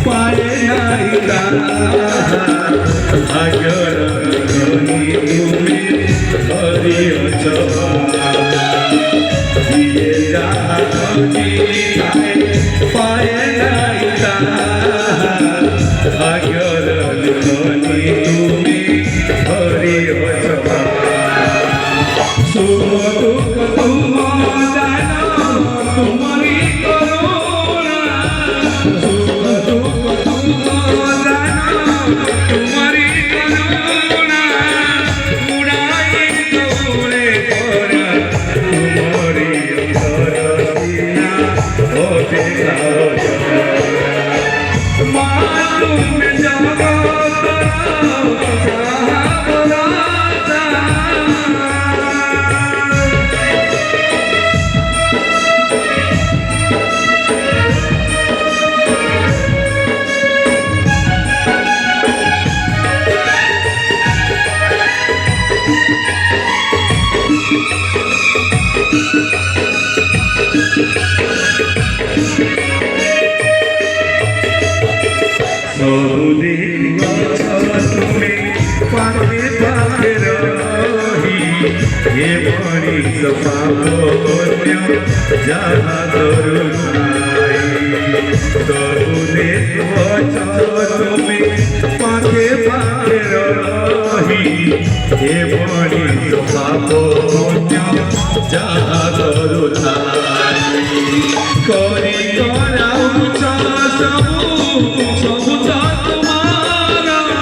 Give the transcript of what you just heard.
पाए नहीं भाग्यर तुम्हें हरियो दिए पाए नहीं भाग्यर तुम्हें हरियो सुख दुख तुम जानो तुम्हारी करुणा सुख दुख तुम जानो तुम्हारी करुणा उड़ाई दौड़े पड़ा तुम्हारी अंतर सीना हो दिखाओ मालूम जगत पाखे पाखे रही ये बड़ी सफान्य जहाँ दरुनाई सबुदे तुम्हें पाखे पाखे रही ये बड़ी सफान्य जहाँ दरुनाई